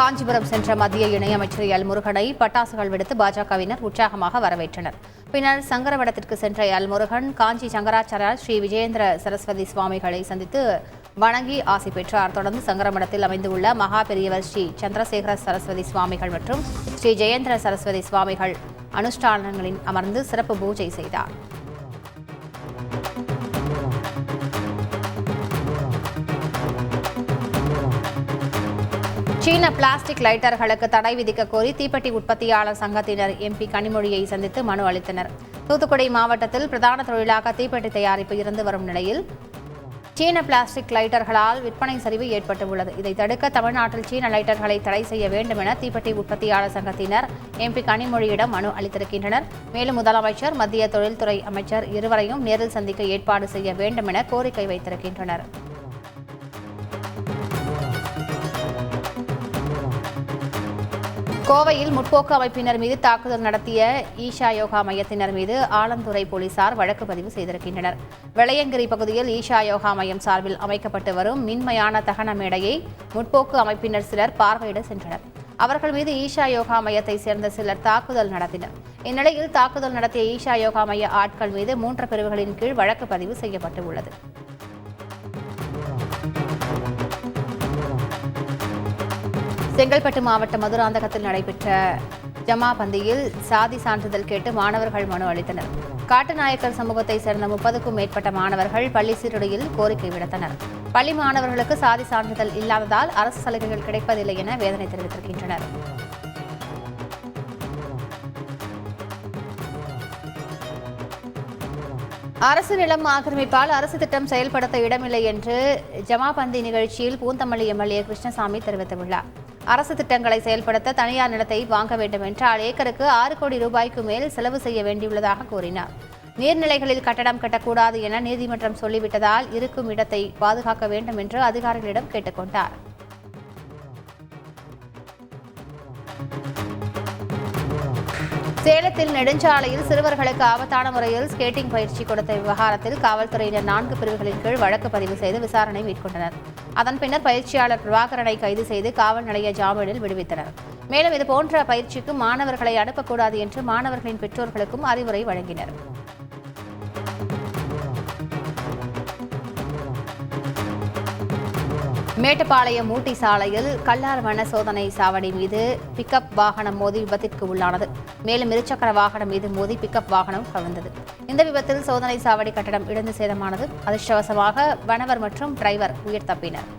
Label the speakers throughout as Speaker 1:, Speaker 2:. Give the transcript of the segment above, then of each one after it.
Speaker 1: காஞ்சிபுரம் சென்ற மத்திய இணையமைச்சர் எல் முருகனை பட்டாசுகள் வெடித்து பாஜகவினர் உற்சாகமாக வரவேற்றனர். பின்னர் சங்கரவடத்திற்கு சென்ற எல் முருகன் காஞ்சி சங்கராச்சாரியார் ஸ்ரீ விஜயேந்திர சரஸ்வதி சுவாமிகளை சந்தித்து வணங்கி ஆசி பெற்றார். தொடர்ந்து சங்கரமடத்தில் அமைந்துள்ள மகா பெரியவர் ஸ்ரீ சந்திரசேகர சரஸ்வதி சுவாமிகள் மற்றும் ஸ்ரீ ஜெயேந்திர சரஸ்வதி சுவாமிகள் அனுஷ்டானங்களில் அமர்ந்து சிறப்பு பூஜை செய்தார். சீன பிளாஸ்டிக் லைட்டர்களுக்கு தடை விதிக்க கோரி தீப்பெட்டி உற்பத்தியாளர் சங்கத்தினர் எம்பி கனிமொழியை சந்தித்து மனு அளித்தனர். தூத்துக்குடி மாவட்டத்தில் பிரதான தொழிலாக தீப்பெட்டி தயாரிப்பு இருந்து வரும் நிலையில் சீன பிளாஸ்டிக் லைட்டர்களால் விற்பனை சரிவு ஏற்பட்டுள்ளது. இதை தடுக்க தமிழ்நாட்டில் சீன லைட்டர்களை தடை செய்ய வேண்டும் என தீப்பெட்டி உற்பத்தியாளர் சங்கத்தினர் எம்பி கனிமொழியிடம் மனு அளித்திருக்கின்றனர். மேலும் முதலமைச்சர், மத்திய தொழில்துறை அமைச்சர் இருவரையும் நேரில் சந்திக்க ஏற்பாடு செய்ய வேண்டும் என கோரிக்கை வைத்திருக்கின்றனர். கோவையில் முற்போக்கு அமைப்பினர் மீது தாக்குதல் நடத்திய ஈஷா யோகா மையத்தினர் மீது ஆலந்துறை போலீசார் வழக்கு பதிவு செய்திருக்கின்றனர். வெளையங்கிரி பகுதியில் ஈஷா யோகா மையம் சார்பில் அமைக்கப்பட்டு வரும் மின்மயான தகன மேடையை முற்போக்கு அமைப்பினர் சிலர் பார்வையிட சென்றனர். அவர்கள் மீது ஈஷா யோகா மையத்தை சேர்ந்த சிலர் தாக்குதல் நடத்தினர். இந்நிலையில் தாக்குதல் நடத்திய ஈஷா யோகா மைய ஆட்கள் மீது 3 பிரிவுகளின் கீழ் வழக்கு பதிவு செய்யப்பட்டுள்ளது. செங்கல்பட்டு மாவட்டம் மதுராந்தகத்தில் நடைபெற்ற ஜமாபந்தியில் சாதி சான்றிதழ் கேட்டு மாணவர்கள் மனு அளித்தனர். காட்டுநாயக்கர் சமூகத்தை சேர்ந்த 30க்கும் மேற்பட்ட மாணவர்கள் பள்ளி சீருடையில் கோரிக்கை விடுத்தனர். பள்ளி மாணவர்களுக்கு சாதி சான்றிதழ் இல்லாததால் அரசு சலுகைகள் கிடைப்பதில்லை என வேதனை தெரிவித்திருக்கின்றனர். அரசு நிலம் ஆக்கிரமிப்பால் அரசு திட்டம் செயல்படுத்த இடமில்லை என்று ஜமாபந்தி நிகழ்ச்சியில் பூந்தமல்லி எம்எல்ஏ கிருஷ்ணசாமி தெரிவித்துள்ளார். அரசு திட்டங்களை செயல்படுத்த தனியார் நிலத்தை வாங்க வேண்டும் என்றால் ஏக்கருக்கு 6 கோடி ரூபாய்க்கு மேல் செலவு செய்ய வேண்டியுள்ளதாக கூறினார். நீர்நிலைகளில் கட்டடம் கட்டக்கூடாது என நீதிமன்றம் சொல்லிவிட்டதால் இருக்கும் இடத்தை பாதுகாக்க வேண்டும் என்று அதிகாரிகளிடம் கேட்டுக்கொண்டார். சேலத்தில் நெடுஞ்சாலையில் சிறுவர்களுக்கு ஆபத்தான முறையில் ஸ்கேட்டிங் பயிற்சி கொடுத்த விவகாரத்தில் காவல்துறையினர் 4 பிரிவுகளின் கீழ் வழக்கு பதிவு செய்து விசாரணை மேற்கொண்டனர். அதன் பின்னர் பயிற்சியாளர் பிரபாகரனை கைது செய்து காவல் நிலைய ஜாமீனில் விடுவித்தனர். மேலும் இதுபோன்ற பயிற்சிக்கு மாணவர்களை அனுப்பக்கூடாது என்று மாணவர்களின் பெற்றோர்களுக்கும் அறிவுரை வழங்கினர். மேட்டுப்பாளையம் ஊட்டி சாலையில் கல்லார் வன சோதனை சாவடி மீது பிக்கப் வாகனம் மோதி விபத்திற்கு உள்ளானது. மேலும் இருசக்கர வாகனம் மீது மோதி பிக்கப் வாகனம் கவிழ்ந்தது. இந்த விபத்தில் சோதனை சாவடி கட்டடம் இடிந்து சேதமானது. அதிர்ஷ்டவசமாக வனவர் மற்றும் டிரைவர் உயிர் தப்பினர்.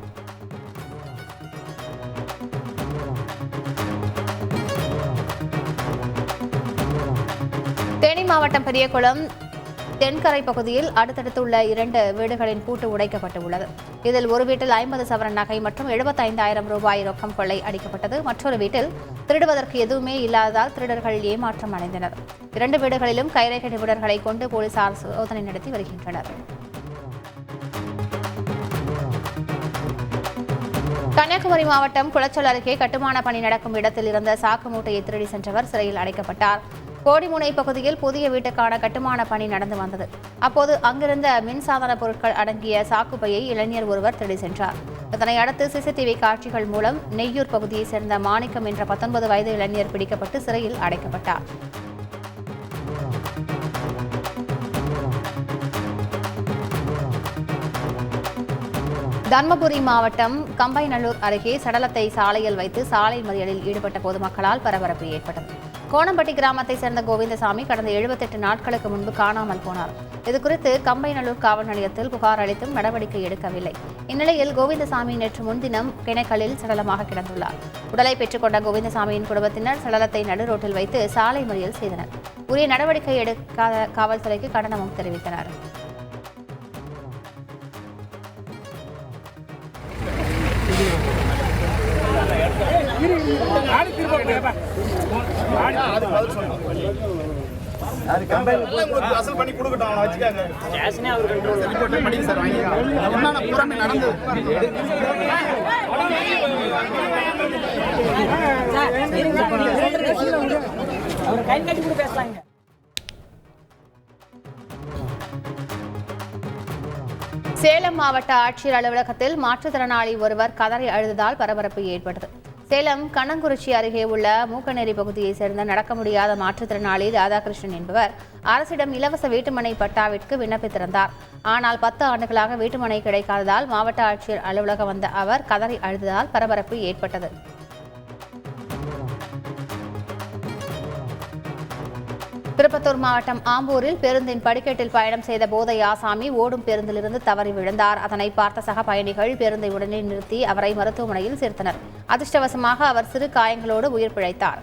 Speaker 1: தேனி மாவட்டம் பெரியகுளம் தென்கரை பகுதியில் அடுத்தடுத்துள்ள 2 வீடுகளின் பூட்டு உடைக்கப்பட்டுள்ளது. இதில் ஒரு வீட்டில் 50 சவரன் நகை மற்றும் 75,000 ரூபாய் ரொக்கம் கொள்ளை அடிக்கப்பட்டது. மற்றொரு வீட்டில் திருடுவதற்கு எதுவுமே இல்லாததால் திருடர்கள் ஏமாற்றம் அடைந்தனர். 2 வீடுகளிலும் கைரேகை நிபுணர்களை கொண்டு போலீசார் சோதனை நடத்தி வருகின்றனர். கன்னியாகுமரி மாவட்டம் குளச்சல் அருகே கட்டுமான பணி நடக்கும் இடத்தில் இருந்த சாக்கு மூட்டையை திருடி சென்றவர் சிறையில் அடைக்கப்பட்டார். கோடிமுனை பகுதியில் புதிய வீட்டுக்கான கட்டுமான பணி நடந்து வந்தது. அப்போது அங்கிருந்த மின்சாதன பொருட்கள் அடங்கிய சாக்குப்பையை இளைஞர் ஒருவர் திருடி சென்றார். இதனை அடுத்து சிசிடிவி காட்சிகள் மூலம் நெய்யூர் பகுதியைச் சேர்ந்த மாணிக்கம் என்ற 19 வயது இளைஞர் பிடிக்கப்பட்டு சிறையில் அடைக்கப்பட்டார். தர்மபுரி மாவட்டம் கம்பைநல்லூர் அருகே சடலத்தை சாலையில் வைத்து சாலை மறியலில் ஈடுபட்ட பொதுமக்களால் பரபரப்பு ஏற்பட்டது. கோணம்பட்டி கிராமத்தை சேர்ந்த கோவிந்தசாமி கடந்த 78 நாட்களுக்கு முன்பு காணாமல் போனார். இதுகுறித்து கம்பைநல்லூர் காவல் நிலையத்தில் புகார் அளித்தும் நடவடிக்கை எடுக்கவில்லை. இந்நிலையில் கோவிந்தசாமி நேற்று முன்தினம் கிணக்கலில் சடலமாக கிடந்துள்ளார். உடலை பெற்றுக்கொண்ட கோவிந்தசாமியின் குடும்பத்தினர் சடலத்தை நடுரோட்டில் வைத்து சாலை மறியல் செய்தனர். உரிய நடவடிக்கை எடுக்காத காவல்துறைக்கு கண்டனமும் தெரிவித்தனர். சேலம் மாவட்ட ஆட்சியர் அலுவலகத்தில் மாற்றுத்திறனாளி ஒருவர் கதறி அழுததால் பரபரப்பு ஏற்பட்டது. சேலம் கண்ணங்குறிச்சி அருகே உள்ள மூக்கநேரி பகுதியைச் சேர்ந்த நடக்க முடியாத மாற்றுத்திறனாளி ராதாகிருஷ்ணன் என்பவர் அரசிடம் இலவச வீட்டுமனை பட்டாவிற்கு விண்ணப்பித்திருந்தார். ஆனால் 10 ஆண்டுகளாக வீட்டுமனை கிடைக்காததால் மாவட்ட ஆட்சியர் அலுவலகம் வந்த அவர் கதறி அழுததால் பரபரப்பு ஏற்பட்டது. திருப்பத்தூர் மாவட்டம் ஆம்பூரில் பேருந்தின் படிக்கட்டில் பயணம் செய்த போதை ஆசாமி ஓடும் பேருந்திலிருந்து தவறி விழுந்தார். அதனை பார்த்த சக பயணிகள் பேருந்தை உடனே நிறுத்தி அவரை மருத்துவமனையில் சேர்த்தனர். அதிர்ஷ்டவசமாக அவர் சிறு காயங்களோடு உயிர் பிழைத்தார்.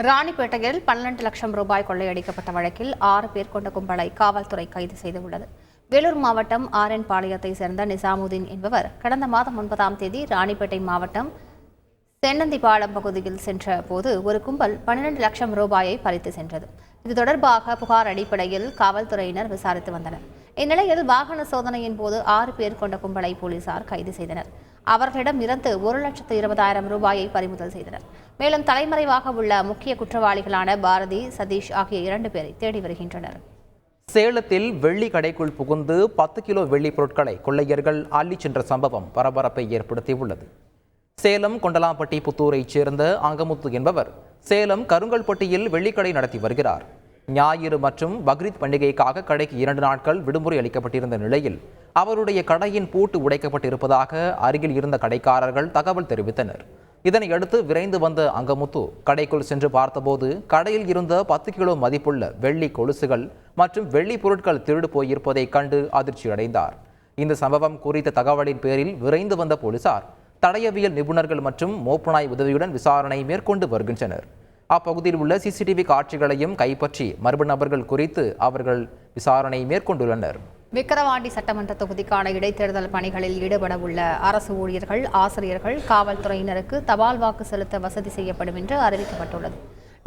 Speaker 1: ராணிப்பேட்டையில் 12 லட்சம் ரூபாய் கொள்ளையடிக்கப்பட்ட வழக்கில் 6 பேர் கொண்ட கும்பலை காவல்துறை கைது செய்துள்ளது. வேலூர் மாவட்டம் ஆரன்பாளையத்தை சேர்ந்த நிசாமுதீன் என்பவர் கடந்த மாதம் 9ஆம் தேதி ராணிப்பேட்டை மாவட்டம் தென்னந்திபாளையம் பகுதியில் சென்ற போது ஒரு கும்பல் 12 லட்சம் ரூபாயை பறித்து சென்றது. இது தொடர்பாக புகார் அடிப்படையில் காவல்துறையினர் விசாரித்து வந்தனர். இந்நிலையில் வாகன சோதனையின் போது 6 பேர் கொண்ட கும்பலை போலீசார் கைது செய்தனர். அவர்களிடம் இருந்து 1,20,000 ரூபாயை பறிமுதல் செய்தனர். மேலும் தலைமறைவாக உள்ள முக்கிய குற்றவாளிகளான பாரதி, சதீஷ் ஆகிய 2 பேரை தேடி வருகின்றனர்.
Speaker 2: சேலத்தில் வெள்ளி கடைக்குள் புகுந்து 10 கிலோ வெள்ளி பொருட்களை கொள்ளையர்கள் அள்ளிச் சென்ற சம்பவம் பரபரப்பை ஏற்படுத்தியுள்ளது. சேலம் கொண்டலாம்பட்டி புத்தூரைச் சேர்ந்த அங்கமுத்து என்பவர் சேலம் கருங்கல்பட்டியில் வெள்ளிக்கடை நடத்தி வருகிறார். ஞாயிறு மற்றும் பக்ரீத் பண்டிகைக்காக கடைக்கு 2 நாட்கள் விடுமுறை அளிக்கப்பட்டிருந்த நிலையில் அவருடைய கடையின் பூட்டு உடைக்கப்பட்டிருப்பதாக அருகில் இருந்த கடைக்காரர்கள் தகவல் தெரிவித்தனர். இதனையடுத்து விரைந்து வந்த அங்கமுத்து கடைக்குள் சென்று பார்த்தபோது கடையில் இருந்த 10 கிலோ மதிப்புள்ள வெள்ளி கொலுசுகள் மற்றும் வெள்ளி பொருட்கள் திருடு போயிருப்பதை கண்டு அதிர்ச்சியடைந்தார். இந்த சம்பவம் குறித்த தகவலின் பேரில் விரைந்து வந்த போலீசார் தடயவியல் நிபுணர்கள் மற்றும் மோப்பநாய் உதவியுடன் விசாரணை மேற்கொண்டு வருகின்றனர். அப்பகுதியில் உள்ள சிசிடிவி காட்சிகளையும் கைப்பற்றி மர்ம நபர்கள் குறித்து அவர்கள் விசாரணை மேற்கொண்டுள்ளனர்.
Speaker 1: விக்கிரவாண்டி சட்டமன்ற தொகுதிக்கான இடைத்தேர்தல் பணிகளில் ஈடுபட உள்ள அரசு ஊழியர்கள், ஆசிரியர்கள், காவல்துறையினருக்கு தபால் வாக்கு செலுத்த வசதி செய்யப்படும் என்று அறிவிக்கப்பட்டுள்ளது.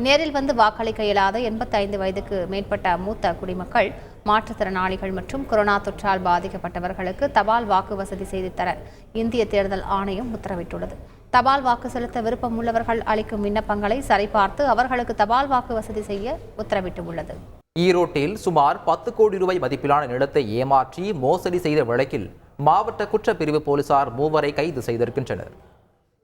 Speaker 1: நேரில் வந்து வாக்களிக்க இயலாத 85 வயதுக்கு மேற்பட்ட மூத்த குடிமக்கள், மாற்றுத்திறனாளிகள் மற்றும் கொரோனா தொற்றால் பாதிக்கப்பட்டவர்களுக்கு தபால் வாக்கு வசதி செய்து தர இந்திய தேர்தல் ஆணையம் உத்தரவிட்டுள்ளது. தபால் வாக்கு செலுத்த விருப்பம் உள்ளவர்கள் அளிக்கும் விண்ணப்பங்களை சரிபார்த்து அவர்களுக்கு தபால் வாக்கு வசதி செய்ய உத்தரவிட்டுள்ளது.
Speaker 2: ஈரோட்டில் சுமார் 10 கோடி ரூபாய் மதிப்பிலான நிலத்தை ஏமாற்றி மோசடி செய்த வழக்கில் மாவட்ட குற்றப்பிரிவு போலீசார் 3 வரை கைது செய்திருக்கின்றனர்.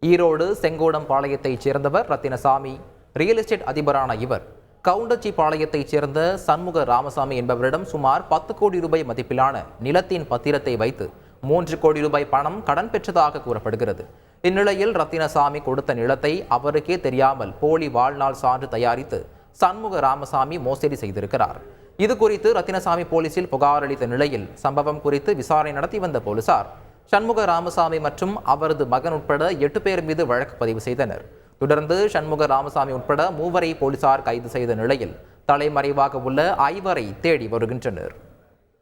Speaker 2: ஈரோடு செங்கோடம் பாளையத்தைச் சேர்ந்தவர் ரத்தினசாமி. ரியல் எஸ்டேட் அதிபரான இவர் கவுண்டச்சி பாளையத்தைச் சேர்ந்த சண்முக ராமசாமி என்பவரிடம் சுமார் 10 கோடி ரூபாய் மதிப்பிலான நிலத்தின் பத்திரத்தை வைத்து 3 கோடி ரூபாய் பணம் கடன் பெற்றதாக கூறப்படுகிறது. இந்நிலையில் ரத்தினசாமி கொடுத்த நிலத்தை அவருக்கே தெரியாமல் போலி வாழ்நாள் சான்று தயாரித்து சண்முக ராமசாமி மோசடி செய்திருக்கிறார். இது குறித்து ரத்தினசாமி போலீசில் புகார் அளித்த நிலையில் சம்பவம் குறித்து விசாரணை நடத்தி வந்த போலீசார் சண்முக ராமசாமி மற்றும் அவரது மகன் உட்பட 8 பேர் மீது வழக்கு பதிவு செய்தனர். தொடர்ந்து சண்முக ராமசாமி உட்பட 3 வரை போலீசார் கைது செய்த நிலையில் தலைமறைவாக உள்ள 5 வரை தேடி வருகின்றனர்.